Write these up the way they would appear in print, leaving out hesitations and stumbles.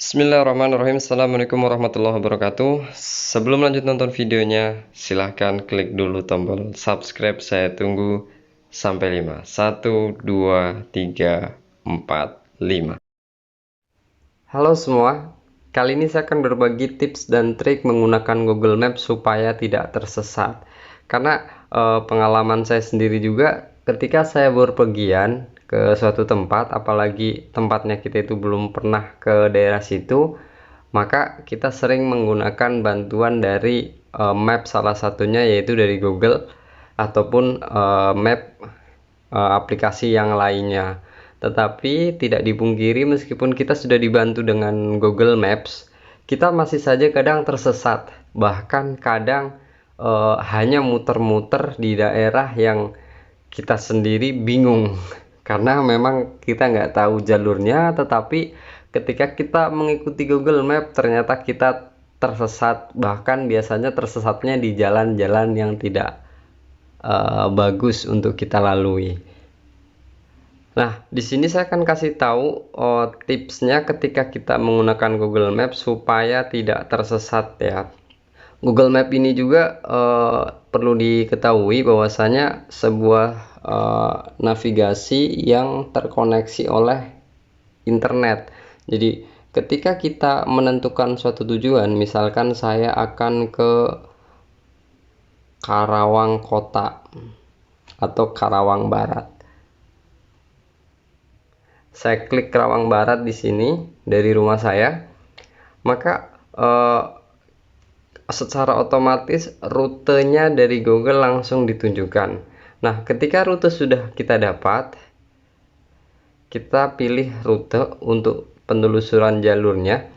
Bismillahirrahmanirrahim. Assalamualaikum warahmatullahi wabarakatuh. Sebelum lanjut nonton videonya, silahkan klik dulu tombol subscribe. Saya tunggu sampai 5. 1, 2, 3, 4, 5. Halo semua, kali ini saya akan berbagi tips dan trik menggunakan Google Maps supaya tidak tersesat. Karena pengalaman saya sendiri juga ketika saya berpergian ke suatu tempat, apalagi tempatnya kita itu belum pernah ke daerah situ, maka kita sering menggunakan bantuan dari map, salah satunya yaitu dari Google ataupun map aplikasi yang lainnya. Tetapi tidak dipungkiri, meskipun kita sudah dibantu dengan Google Maps, kita masih saja kadang tersesat, bahkan kadang hanya muter-muter di daerah yang kita sendiri bingung karena memang kita nggak tahu jalurnya. Tetapi ketika kita mengikuti Google Map, ternyata kita tersesat, bahkan biasanya tersesatnya di jalan-jalan yang tidak bagus untuk kita lalui. Nah, di sini saya akan kasih tahu tipsnya ketika kita menggunakan Google Maps supaya tidak tersesat ya. Google Map ini juga perlu diketahui bahwasanya sebuah navigasi yang terkoneksi oleh internet. Jadi ketika kita menentukan suatu tujuan, misalkan saya akan ke Karawang Kota atau Karawang Barat. Saya klik Karawang Barat di sini dari rumah saya, maka secara otomatis rutenya dari Google langsung ditunjukkan. Nah, ketika rute sudah kita dapat, kita pilih rute untuk penelusuran jalurnya.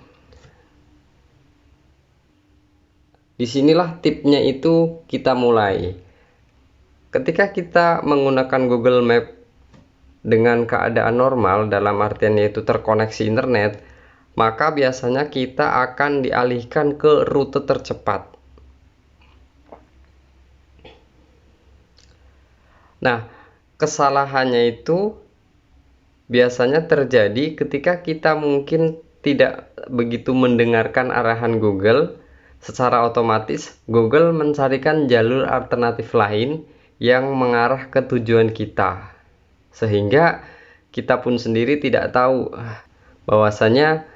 Disinilah tipnya itu kita mulai. Ketika kita menggunakan Google Map dengan keadaan normal, dalam artian yaitu terkoneksi internet, maka biasanya kita akan dialihkan ke rute tercepat. Nah, kesalahannya itu biasanya terjadi ketika kita mungkin tidak begitu mendengarkan arahan Google. Secara otomatis Google mencarikan jalur alternatif lain yang mengarah ke tujuan kita, sehingga kita pun sendiri tidak tahu bahwasanya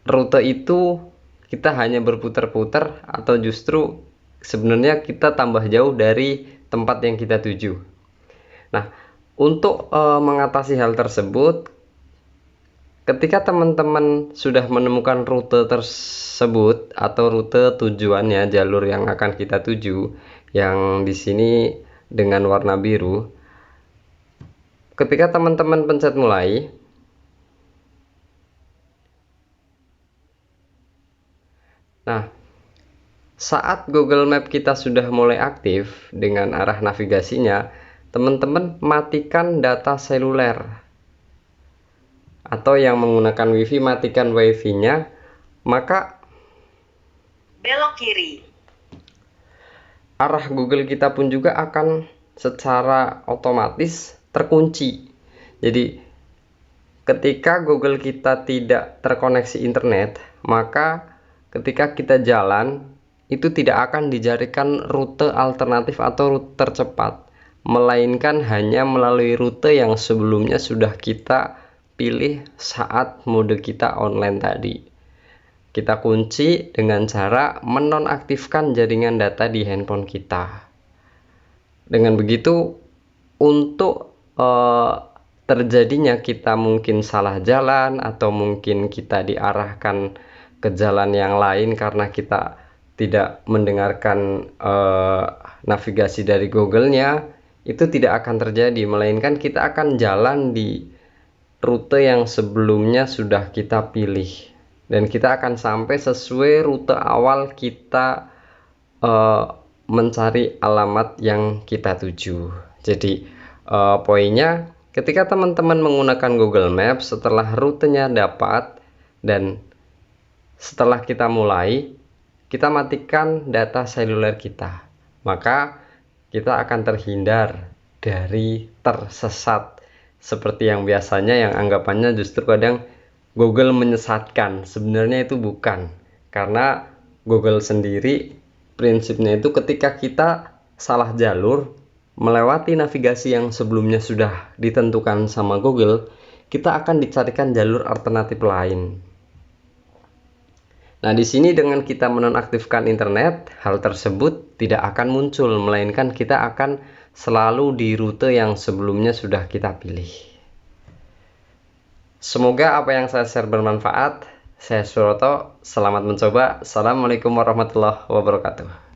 rute itu kita hanya berputar-putar atau justru sebenarnya kita tambah jauh dari tempat yang kita tuju. Nah, untuk mengatasi hal tersebut, ketika teman-teman sudah menemukan rute tersebut atau rute tujuannya, jalur yang akan kita tuju, yang di sini dengan warna biru, ketika teman-teman pencet mulai, nah, saat Google Map kita sudah mulai aktif dengan arah navigasinya, teman-teman matikan data seluler, atau yang menggunakan WiFi matikan WiFi-nya, maka belok kiri. Arah Google kita pun juga akan secara otomatis terkunci. Jadi ketika Google kita tidak terkoneksi internet, maka ketika kita jalan itu tidak akan dijadikan rute alternatif atau rute tercepat, melainkan hanya melalui rute yang sebelumnya sudah kita pilih saat mode kita online tadi. Kita kunci dengan cara menonaktifkan jaringan data di handphone kita. Dengan begitu, untuk terjadinya kita mungkin salah jalan atau mungkin kita diarahkan ke jalan yang lain karena kita tidak mendengarkan navigasi dari Google-nya, itu tidak akan terjadi, melainkan kita akan jalan di rute yang sebelumnya sudah kita pilih, dan kita akan sampai sesuai rute awal kita mencari alamat yang kita tuju. Jadi poinnya, ketika teman-teman menggunakan Google Maps, setelah rutenya dapat dan setelah kita mulai, kita matikan data seluler kita, maka kita akan terhindar dari tersesat seperti yang biasanya, yang anggapannya justru kadang Google menyesatkan. Sebenarnya itu bukan. Karena Google sendiri prinsipnya itu ketika kita salah jalur, melewati navigasi yang sebelumnya sudah ditentukan sama Google, kita akan dicarikan jalur alternatif lain. Nah, di sini dengan kita menonaktifkan internet, hal tersebut tidak akan muncul, melainkan kita akan selalu di rute yang sebelumnya sudah kita pilih. Semoga apa yang saya share bermanfaat. Saya Suroto, selamat mencoba. Assalamualaikum warahmatullahi wabarakatuh.